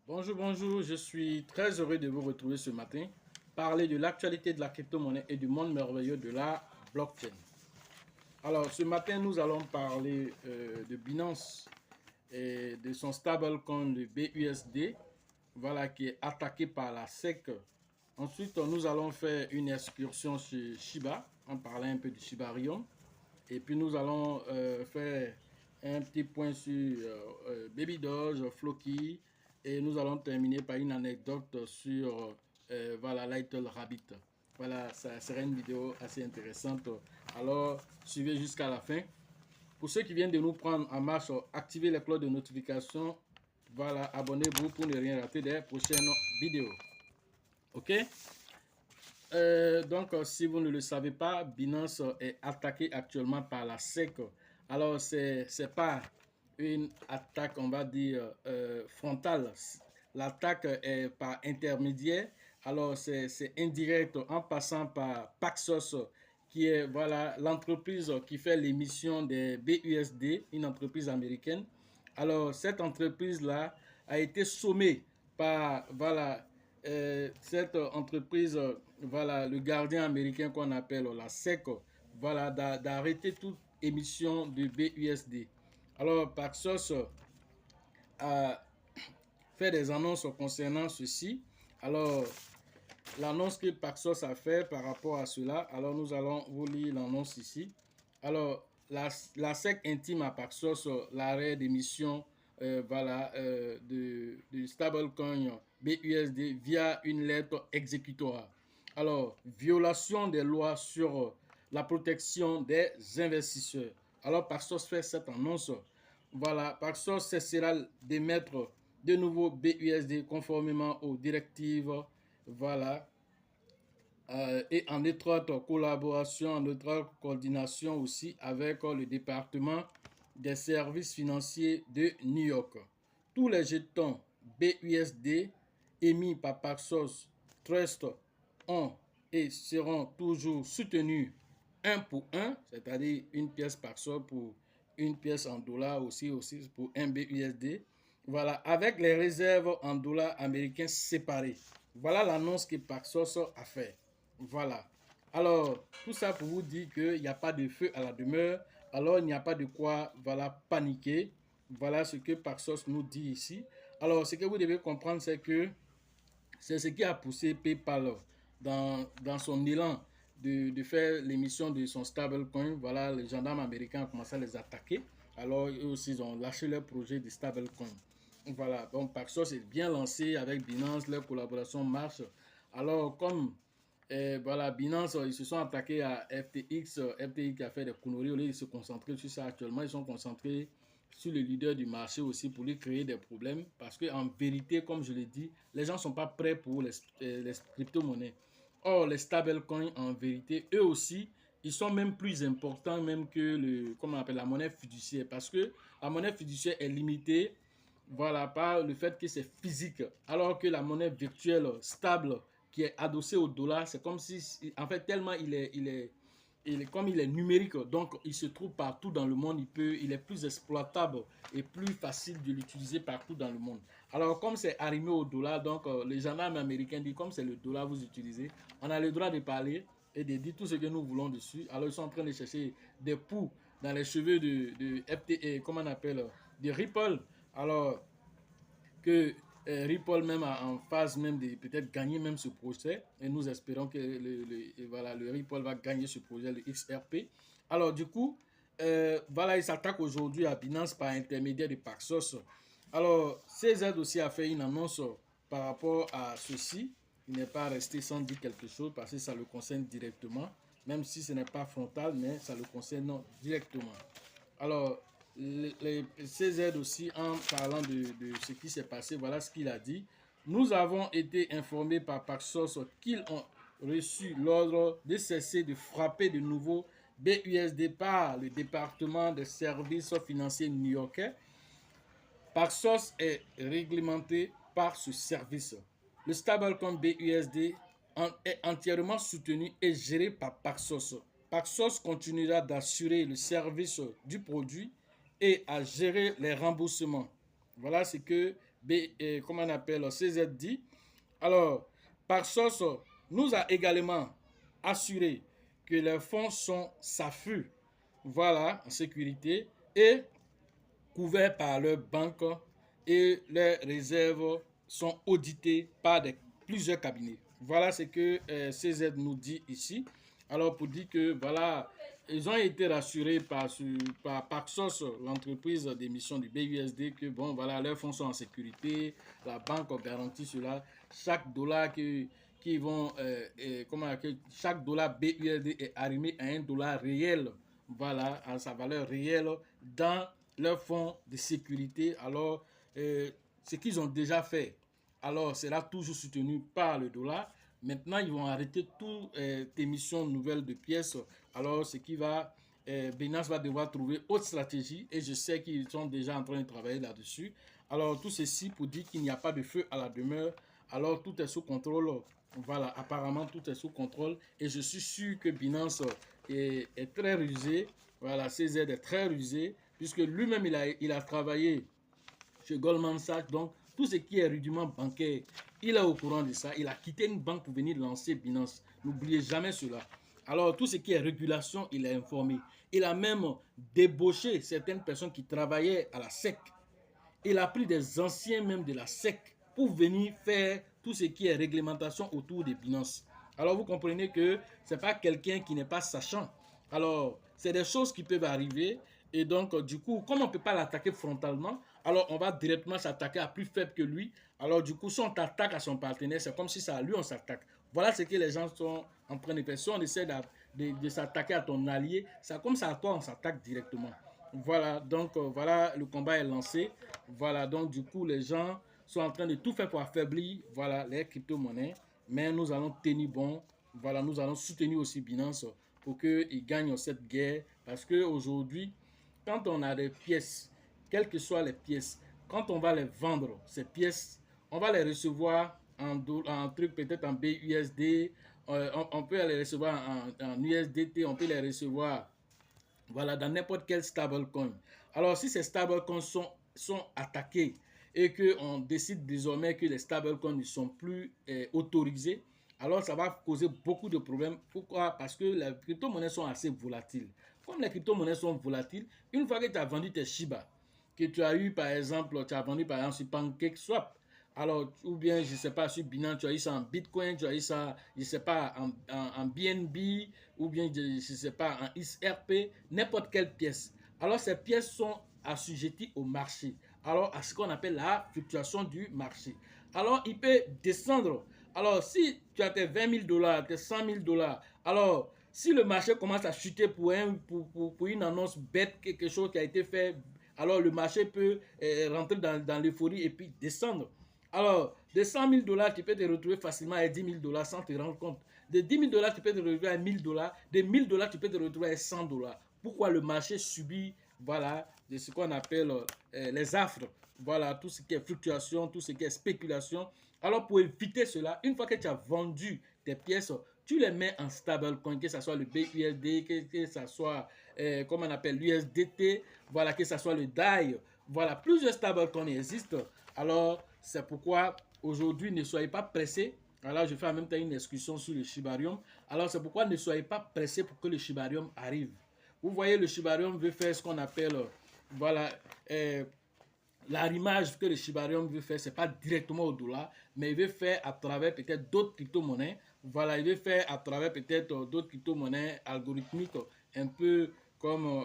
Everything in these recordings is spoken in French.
Bonjour, bonjour, je suis très heureux de vous retrouver ce matin, parler de l'actualité de la crypto-monnaie et du monde merveilleux de la blockchain. Alors, ce matin, nous allons parler de Binance et de son stablecoin, le BUSD, voilà, qui est attaqué par la SEC. Ensuite, nous allons faire une excursion sur Shiba, en parlant un peu du Shibarium. Et puis, nous allons faire un petit point sur Baby Doge, Floki. Et nous allons terminer par une anecdote sur voilà, Little Rabbit. Voilà, ça sera une vidéo assez intéressante. Alors, suivez jusqu'à la fin. Pour ceux qui viennent de nous prendre en marche, activez les cloches de notification. Voilà, abonnez-vous pour ne rien rater des prochaines vidéos. Ok? Si vous ne le savez pas, Binance est attaqué actuellement par la SEC. Alors, c'est pas une attaque, on va dire, frontale. L'attaque est par intermédiaire. Alors, c'est indirect en passant par Paxos, qui est voilà l'entreprise qui fait l'émission des BUSD, une entreprise américaine. Alors, cette entreprise-là a été sommée par voilà, cette entreprise, voilà, le gardien américain qu'on appelle la SEC, voilà, d'arrêter toute émission de BUSD. Alors, Paxos a fait des annonces concernant ceci. Alors, l'annonce que Paxos a fait par rapport à cela, alors nous allons vous lire l'annonce ici. Alors, la SEC intime à Paxos l'arrêt d'émission voilà, de stablecoin BUSD via une lettre exécutoire. Alors, violation des lois sur la protection des investisseurs. Alors, Paxos fait cette annonce. Voilà, Paxos cessera d'émettre de nouveaux BUSD conformément aux directives, voilà, et en étroite collaboration, en étroite coordination aussi avec le département des services financiers de New York. Tous les jetons BUSD émis par Paxos Trust ont et seront toujours soutenus un pour un, c'est-à-dire une pièce Paxos pour une pièce en dollars aussi pour un BUSD. Voilà, avec les réserves en dollars américains séparées. Voilà l'annonce que Paxos a fait. Voilà. Alors, tout ça pour vous dire qu'il n'y a pas de feu à la demeure. Alors, il n'y a pas de quoi, voilà, paniquer. Voilà ce que Paxos nous dit ici. Alors, ce que vous devez comprendre, c'est que c'est ce qui a poussé PayPal dans son élan de faire l'émission de son stablecoin. Voilà, les gendarmes américains ont commencé à les attaquer. Alors, eux aussi, ils ont lâché leur projet de stablecoin. Voilà, donc Paxos est bien lancé avec Binance, leur collaboration marche. Alors, comme voilà, Binance, ils se sont attaqués à FTX. FTX a fait des conneries. Au lieu de se concentrer sur ça actuellement, ils sont concentrés sur le leader du marché aussi pour lui créer des problèmes. Parce qu'en vérité, comme je l'ai dit, les gens ne sont pas prêts pour les crypto-monnaies. Or, les stablecoins, en vérité, eux aussi, ils sont même plus importants même que comment on appelle, la monnaie fiduciaire. Parce que la monnaie fiduciaire est limitée, voilà, par le fait que c'est physique. Alors que la monnaie virtuelle stable qui est adossée au dollar, c'est comme si, en fait, tellement comme il est numérique, donc il se trouve partout dans le monde, il est plus exploitable et plus facile de l'utiliser partout dans le monde. Alors comme c'est arrimé au dollar, donc les gendarmes américains disent comme c'est le dollar que vous utilisez, on a le droit de parler et de dire tout ce que nous voulons dessus. Alors ils sont en train de chercher des poux dans les cheveux de FT, comment on appelle, de Ripple. Alors que Ripple même en phase même de peut-être gagner même ce projet et nous espérons que voilà, le Ripple va gagner ce projet, le XRP. Alors du coup, voilà, il s'attaque aujourd'hui à Binance par intermédiaire de Paxos. Alors CZ aussi a fait une annonce par rapport à ceci. Il n'est pas resté sans dire quelque chose parce que ça le concerne directement, même si ce n'est pas frontal, mais ça le concerne directement. Alors, les CZ aussi, en parlant de ce qui s'est passé, voilà ce qu'il a dit. Nous avons été informés par Paxos qu'ils ont reçu l'ordre de cesser de frapper de nouveau BUSD par le département des services financiers new-yorkais. Paxos est réglementé par ce service. Le stablecoin BUSD est entièrement soutenu et géré par Paxos. Paxos continuera d'assurer le service du produit et à gérer les remboursements. Voilà ce que comment on appelle, CZD. Alors, Paxos nous a également assuré que les fonds sont SAFU, voilà, en sécurité, et couverts par leur banque et leurs réserves sont auditées par plusieurs cabinets. Voilà ce que CZ nous dit ici. Alors pour dire que voilà, ils ont été rassurés par Paxos, l'entreprise d'émission du BUSD, que bon voilà, leurs fonds sont en sécurité, la banque garantit cela. Chaque dollar qui vont, chaque dollar BUSD est arrimé à un dollar réel, voilà, à sa valeur réelle dans leur fonds de sécurité. Alors, ce qu'ils ont déjà fait, alors sera toujours soutenu par le dollar. Maintenant, ils vont arrêter toute émission nouvelle de pièces. Alors, ce qui va, Binance va devoir trouver autre stratégie et je sais qu'ils sont déjà en train de travailler là-dessus. Alors, tout ceci pour dire qu'il n'y a pas de feu à la demeure. Alors, tout est sous contrôle. Voilà, apparemment, tout est sous contrôle et je suis sûr que Binance est très rusé. Voilà, CZ est très rusé puisque lui-même, il a travaillé chez Goldman Sachs. Donc, tout ce qui est rudiment bancaire, il est au courant de ça. Il a quitté une banque pour venir lancer Binance. N'oubliez jamais cela. Alors, tout ce qui est régulation, il est informé. Il a même débauché certaines personnes qui travaillaient à la SEC. Il a pris des anciens même de la SEC pour venir faire tout ce qui est réglementation autour des Binance. Alors, vous comprenez que ce n'est pas quelqu'un qui n'est pas sachant. Alors, c'est des choses qui peuvent arriver. Et donc, du coup, comme on ne peut pas l'attaquer frontalement, alors on va directement s'attaquer à plus faible que lui. Alors, du coup, si on t'attaque à son partenaire, c'est comme si c'est à lui on s'attaque. Voilà ce que les gens sont en train de faire. Si on essaie de s'attaquer à ton allié, c'est comme ça à toi on s'attaque directement. Voilà, donc voilà, le combat est lancé. Voilà, donc du coup, les gens sont en train de tout faire pour affaiblir, voilà, les crypto-monnaies. Mais nous allons tenir bon. Voilà, nous allons soutenir aussi Binance pour qu'ils gagnent cette guerre. Parce qu'aujourd'hui, quand on a des pièces, quelles que soient les pièces, quand on va les vendre, ces pièces, on va les recevoir en truc peut-être en BUSD, on peut les recevoir en USDT, on peut les recevoir voilà, dans n'importe quel stablecoin. Alors, si ces stablecoins sont attaqués et qu'on décide désormais que les stablecoins ne sont plus autorisés, alors ça va causer beaucoup de problèmes. Pourquoi? Parce que les crypto-monnaies sont assez volatiles. Comme les crypto-monnaies sont volatiles, une fois que tu as vendu tes Shiba, que tu as eu par exemple, tu as vendu par exemple sur PancakeSwap, alors, ou bien, je ne sais pas, sur Binance, tu as eu ça en Bitcoin, tu as eu ça, je ne sais pas, en BNB, ou bien, je ne sais pas, en XRP, n'importe quelle pièce. Alors, ces pièces sont assujetties au marché. Alors, à ce qu'on appelle la fluctuation du marché. Alors, il peut descendre. Alors, si tu as tes 20 000 dollars, tes 100 000 dollars, alors, si le marché commence à chuter pour une annonce bête, quelque chose qui a été fait, alors le marché peut rentrer dans l'euphorie et puis descendre. Alors, de 100 000 dollars, tu peux te retrouver facilement à 10 000 dollars sans te rendre compte. De 10 000 dollars, tu peux te retrouver à 1 000 dollars. De 1 000 dollars, tu peux te retrouver à 100 dollars. Pourquoi le marché subit, voilà, de ce qu'on appelle les affres. Voilà, tout ce qui est fluctuation, tout ce qui est spéculation. Alors, pour éviter cela, une fois que tu as vendu tes pièces, tu les mets en stablecoin, que ce soit le BUSD, que ce soit, comment on appelle, l'USDT, voilà, que ce soit le DAI. Voilà, plusieurs stablecoins existent. Alors, c'est pourquoi aujourd'hui, ne soyez pas pressés. Alors, je fais en même temps une excursion sur le Shibarium. Alors, c'est pourquoi ne soyez pas pressés pour que le Shibarium arrive. Vous voyez, le Shibarium veut faire ce qu'on appelle, voilà, l'arrimage que le Shibarium veut faire, ce n'est pas directement au dollar, mais il veut faire à travers peut-être d'autres crypto-monnaies. Voilà, il veut faire à travers peut-être d'autres crypto-monnaies algorithmiques, un peu comme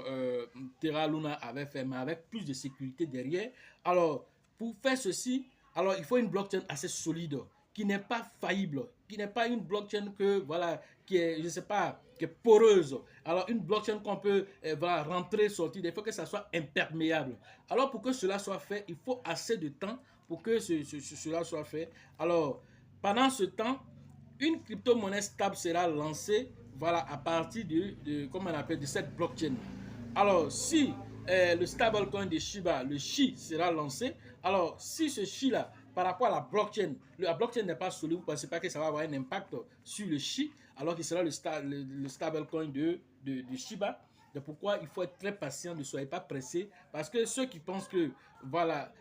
Terra Luna avait fait, mais avec plus de sécurité derrière. Alors, pour faire ceci, alors il faut une blockchain assez solide, qui n'est pas faillible, qui n'est pas une blockchain que, voilà, qui est, je sais pas, qui est poreuse. Alors, une blockchain qu'on peut voilà, rentrer, sortir, il faut que ça soit imperméable. Alors, pour que cela soit fait, il faut assez de temps pour que cela soit fait. Alors, pendant ce temps, une crypto-monnaie stable sera lancée, voilà, à partir comment on appelle, de cette blockchain. Alors, si le stablecoin de Shiba, le SHI, sera lancé, alors si ce SHI-là, par rapport à la blockchain n'est pas solide, vous ne pensez pas que ça va avoir un impact sur le SHI, alors que sera le stablecoin de Shiba. C'est pourquoi il faut être très patient, ne soyez pas pressé, parce que ceux qui pensent que, voilà,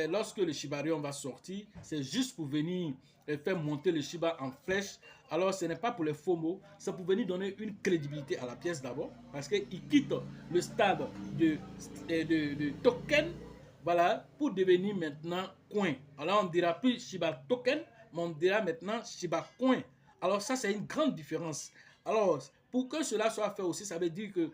lorsque le Shibarium va sortir, c'est juste pour venir faire monter le Shiba en flèche. Alors, ce n'est pas pour les FOMO, c'est pour venir donner une crédibilité à la pièce d'abord, parce qu'il quitte le stade de token, voilà, pour devenir maintenant coin. Alors, on ne dira plus Shiba token, mais on dira maintenant Shiba coin. Alors, ça, c'est une grande différence. Alors, pour que cela soit fait aussi, ça veut dire que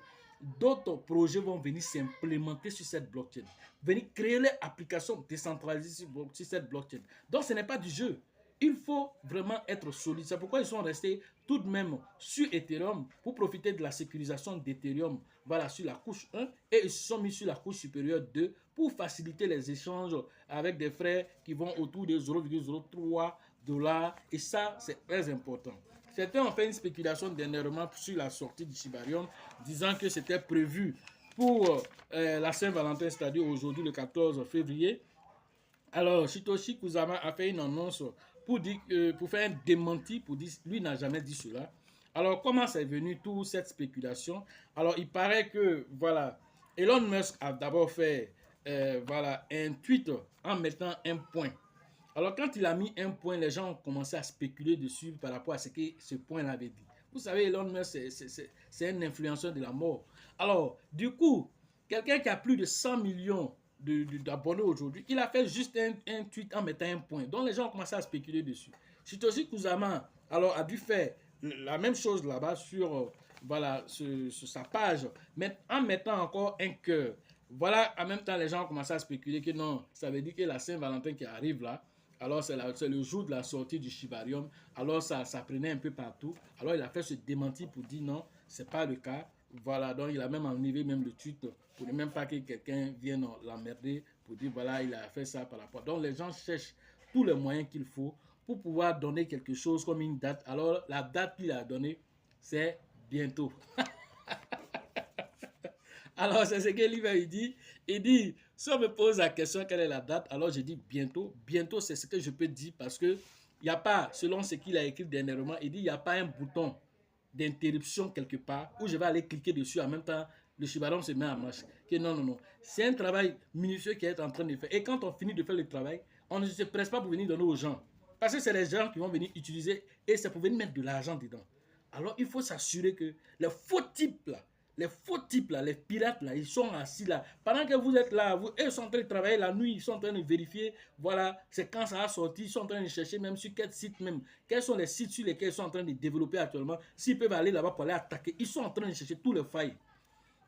d'autres projets vont venir s'implémenter sur cette blockchain, venir créer les applications décentralisées sur cette blockchain. Donc, ce n'est pas du jeu. Il faut vraiment être solide. C'est pourquoi ils sont restés tout de même sur Ethereum pour profiter de la sécurisation d'Ethereum, voilà, sur la couche 1, et ils se sont mis sur la couche supérieure 2 pour faciliter les échanges avec des frais qui vont autour de 0,03 $. Et ça, c'est très important. Certains ont fait une spéculation dernièrement sur la sortie du Shibarium, disant que c'était prévu pour la Saint-Valentin, c'est-à-dire aujourd'hui le 14 février. Alors, Satoshi Kusama a fait une annonce pour faire un démenti, pour dire lui n'a jamais dit cela. Alors, comment c'est venu toute cette spéculation? Alors, il paraît que, voilà, Elon Musk a d'abord fait, voilà, un tweet en mettant un point. Alors, quand il a mis un point, les gens ont commencé à spéculer dessus par rapport à ce que ce point avait dit. Vous savez, Elon Musk, c'est un influenceur de la mort. Alors, du coup, quelqu'un qui a plus de 100 millions d'abonnés aujourd'hui, il a fait juste un tweet en mettant un point. Donc, les gens ont commencé à spéculer dessus. Satoshi Kusama, alors, a dû faire la même chose là-bas sur, voilà, sur sa page, mais en mettant encore un cœur. Voilà, en même temps, les gens ont commencé à spéculer que non, ça veut dire que la Saint-Valentin qui arrive là, alors c'est le jour de la sortie du Shibarium, alors ça prenait un peu partout. Alors il a fait ce démenti pour dire non, c'est pas le cas. Voilà, donc il a même enlevé même le tweet pour ne même pas que quelqu'un vienne l'emmerder pour dire voilà, il a fait ça par rapport. Donc les gens cherchent tous les moyens qu'il faut pour pouvoir donner quelque chose comme une date. Alors la date qu'il a donnée, c'est bientôt. Alors, c'est ce que lui dit. Il dit, si on me pose la question, quelle est la date, alors je dis bientôt. Bientôt, c'est ce que je peux dire parce que il n'y a pas, selon ce qu'il a écrit dernièrement, il dit, il n'y a pas un bouton d'interruption quelque part où je vais aller cliquer dessus en même temps, le Shibarium se met en marche. Que non, non, non. C'est un travail minutieux qu'il est en train de faire. Et quand on finit de faire le travail, on ne se presse pas pour venir donner aux gens. Parce que c'est les gens qui vont venir utiliser et c'est pour venir mettre de l'argent dedans. Alors, il faut s'assurer que les faux types là, les pirates là, ils sont assis là. Pendant que vous êtes là, ils sont en train de travailler la nuit, ils sont en train de vérifier, voilà, c'est quand ça a sorti, ils sont en train de chercher même sur quel site même, quels sont les sites sur lesquels ils sont en train de développer actuellement, s'ils peuvent aller là-bas pour aller attaquer, ils sont en train de chercher tous les failles.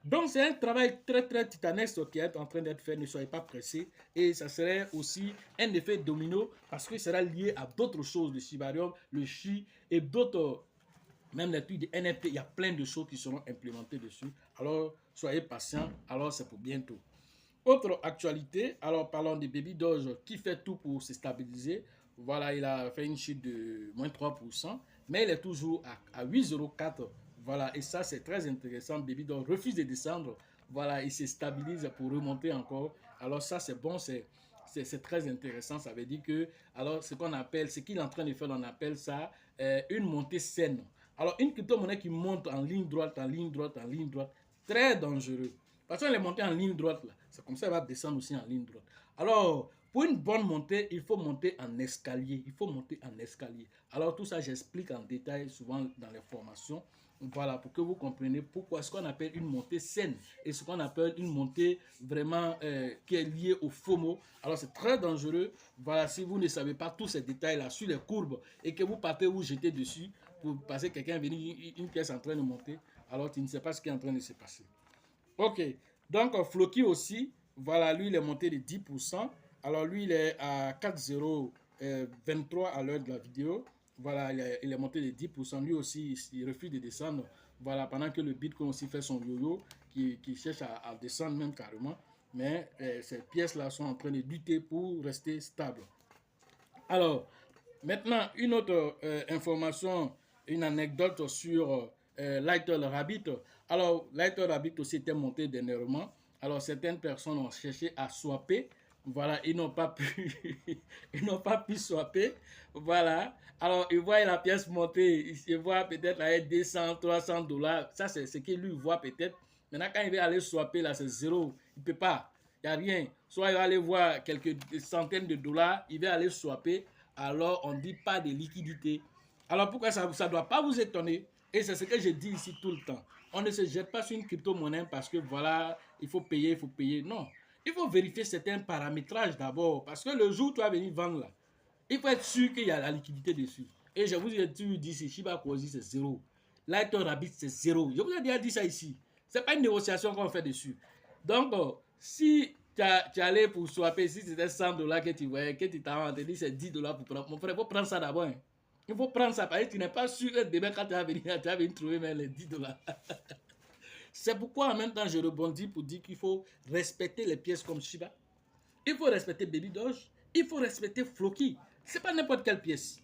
Donc c'est un travail très très titanesque qui est en train d'être fait, ne soyez pas pressés. Et ça serait aussi un effet domino parce que ça sera lié à d'autres choses, le Shibarium, le Shi et d'autres, même les trucs de NFT, il y a plein de choses qui seront implémentées dessus. Alors soyez patients, alors c'est pour bientôt. Autre actualité, alors parlons de Baby Doge qui fait tout pour se stabiliser. Voilà, il a fait une chute de moins 3%, mais il est toujours à 8,04 €. Voilà, et ça c'est très intéressant. Baby Doge refuse de descendre. Voilà, il se stabilise pour remonter encore. Alors ça c'est bon, c'est très intéressant. Ça veut dire que, alors ce qu'on appelle, ce qu'il est en train de faire, on appelle ça une montée saine. Alors une crypto-monnaie qui monte en ligne droite, en ligne droite, en ligne droite, très dangereux. Parce qu'elle est montée en ligne droite là. C'est comme ça qu'elle va descendre aussi en ligne droite. Alors, pour une bonne montée, il faut monter en escalier. Il faut monter en escalier. Alors, tout ça, j'explique en détail souvent dans les formations. Voilà, pour que vous compreniez pourquoi ce qu'on appelle une montée saine et ce qu'on appelle une montée vraiment qui est liée au FOMO. Alors, c'est très dangereux. Voilà, si vous ne savez pas tous ces détails-là sur les courbes et que vous partez vous jeter dessus pour passer quelqu'un venir une pièce en train de monter, alors tu ne sais pas ce qui est en train de se passer. Ok, donc Floki aussi, voilà, lui il est monté de 10%. Alors lui il est à 4,023 à l'heure de la vidéo. Voilà, il est monté de 10%. Lui aussi, il refuse de descendre. Voilà, pendant que le Bitcoin aussi fait son yo-yo, qui cherche à descendre même carrément. Mais ces pièces-là sont en train de lutter pour rester stables. Alors, maintenant, une autre information, une anecdote sur Lighter Rabbit. Alors, Lighter Rabbit aussi était monté dernièrement. Alors, certaines personnes ont cherché à swapper. Voilà, ils n'ont pas pu, ils n'ont pas pu swapper. Voilà. Alors, ils voient la pièce monter. Ils voient peut-être à 200, 300 $. Ça, c'est ce qu'ils lui voient peut-être. Maintenant, quand il veut aller swapper, là, c'est zéro. Il ne peut pas. Il n'y a rien. Soit il va aller voir quelques centaines de dollars, il va aller swapper, alors on ne dit pas de liquidité. Alors pourquoi ça ne doit pas vous étonner? Et c'est ce que je dis ici tout le temps. On ne se jette pas sur une crypto-monnaie parce que voilà, il faut payer, il faut payer. Non. Il faut vérifier certains paramétrages d'abord. Parce que le jour où tu vas venir vendre là, il faut être sûr qu'il y a la liquidité dessus. Et je vous ai dit, si Shiba Cozy c'est zéro. Lighter Rabbit c'est zéro. Je vous ai déjà dit ça ici. Ce n'est pas une négociation qu'on fait dessus. Donc, si tu allais pour swapper, si c'était 100 dollars que tu voyais, que tu t'as dit c'est 10 dollars pour prendre. Mon frère, il faut prendre ça d'abord. Hein. Il faut prendre ça parce que tu n'es pas sûr que demain, quand tu vas venir trouver même les 10 dollars. C'est pourquoi en même temps, je rebondis pour dire qu'il faut respecter les pièces comme Shiba. Il faut respecter Baby Doge. Il faut respecter Floki. Ce n'est pas n'importe quelle pièce.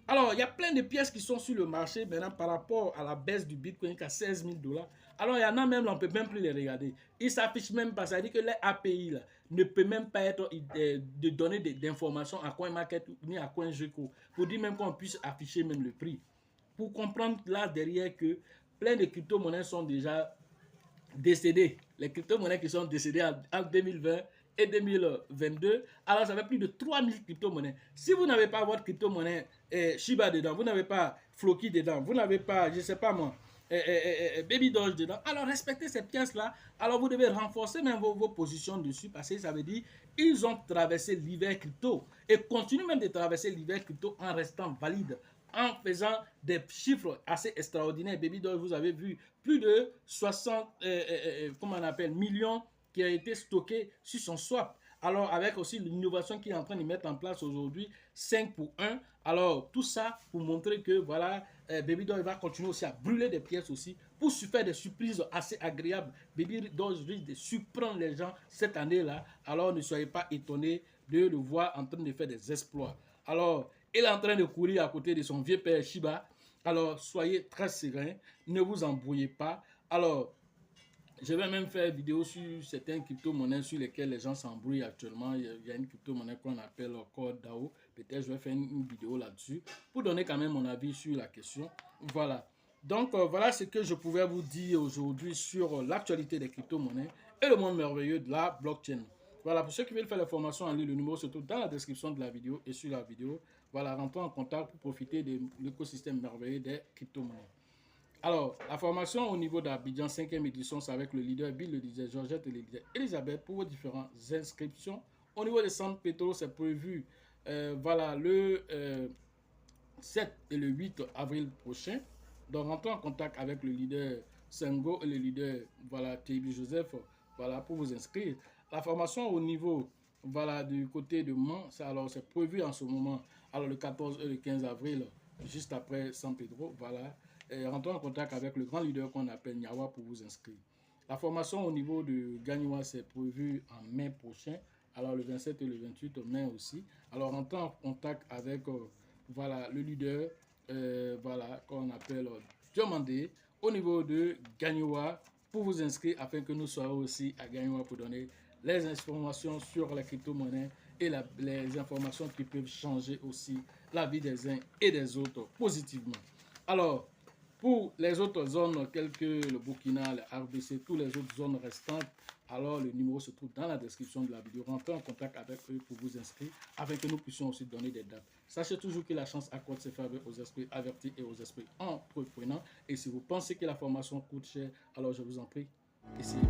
Alors, il y a plein de pièces qui sont sur le marché maintenant par rapport à la baisse du Bitcoin qui a 16 000 dollars. Alors, il y en a même, on ne peut même plus les regarder. Ils ne s'affichent même pas. Ça veut dire que les API là, ne peuvent même pas être de donner d'informations à CoinMarket ni à CoinGecko pour dire même qu'on puisse afficher même le prix. Pour comprendre là derrière que plein de crypto-monnaies sont déjà décédées. Les crypto-monnaies qui sont décédées en 2020 et 2022, alors ça fait plus de 3000 crypto-monnaies. Si vous n'avez pas votre crypto-monnaie Shiba dedans, vous n'avez pas Floki dedans, vous n'avez pas, je ne sais pas moi, Baby Doge dedans, alors respectez ces pièces-là. Alors vous devez renforcer même vos positions dessus parce que ça veut dire ils ont traversé l'hiver crypto et continuent même de traverser l'hiver crypto en restant valides, en faisant des chiffres assez extraordinaires. Baby Doge, vous avez vu plus de 60 comment on appelle, millions qui a été stocké sur son swap. Alors, avec aussi l'innovation qu'il est en train de mettre en place aujourd'hui, 5 pour 1. Alors, tout ça pour montrer que, voilà, Baby Doge va continuer aussi à brûler des pièces aussi pour faire des surprises assez agréables. Baby Doge risque de surprendre les gens cette année-là. Alors, ne soyez pas étonnés de le voir en train de faire des exploits. Alors, il est en train de courir à côté de son vieux père Shiba. Alors, soyez très serein, ne vous embrouillez pas. Alors, je vais même faire une vidéo sur certaines crypto-monnaies sur lesquelles les gens s'embrouillent actuellement. Il y a une crypto-monnaie qu'on appelle Core DAO. Peut-être je vais faire une vidéo là-dessus pour donner quand même mon avis sur la question. Voilà. Donc, voilà ce que je pouvais vous dire aujourd'hui sur l'actualité des crypto-monnaies et le monde merveilleux de la blockchain. Voilà, pour ceux qui veulent faire la formation en ligne, le numéro se trouve dans la description de la vidéo et sur la vidéo. Voilà, rentrons en contact pour profiter de l'écosystème merveilleux des crypto-monnaies. Alors, la formation au niveau d'Abidjan, 5e édition, c'est avec le leader Bill, le leader Georgette et le leader Elisabeth pour vos différentes inscriptions. Au niveau des centres pétrole, c'est prévu voilà, le 7 et le 8 avril prochain. Donc, rentrons en contact avec le leader Sengo et le leader voilà, TB Joseph voilà, pour vous inscrire. La formation au niveau voilà, du côté de Mans, c'est prévu en ce moment, alors le 14 et le 15 avril, juste après San Pedro, voilà. Rentrons en contact avec le grand leader qu'on appelle Nyawa pour vous inscrire. La formation au niveau de Gagnoua, c'est prévu en mai prochain, alors le 27 et le 28 mai aussi. Alors rentrons en contact avec voilà, le leader voilà, qu'on appelle Diomandé au niveau de Gagnoua pour vous inscrire afin que nous soyons aussi à Gagnoua pour donner les informations sur la crypto-monnaie et les informations qui peuvent changer aussi la vie des uns et des autres positivement. Alors, pour les autres zones, telles que le Burkina, le RBC, toutes les autres zones restantes, alors le numéro se trouve dans la description de la vidéo. Rentrez en contact avec eux pour vous inscrire, afin que nous puissions aussi donner des dates. Sachez toujours que la chance accorde ses faveurs aux esprits avertis et aux esprits entreprenants. Et si vous pensez que la formation coûte cher, alors je vous en prie, essayez.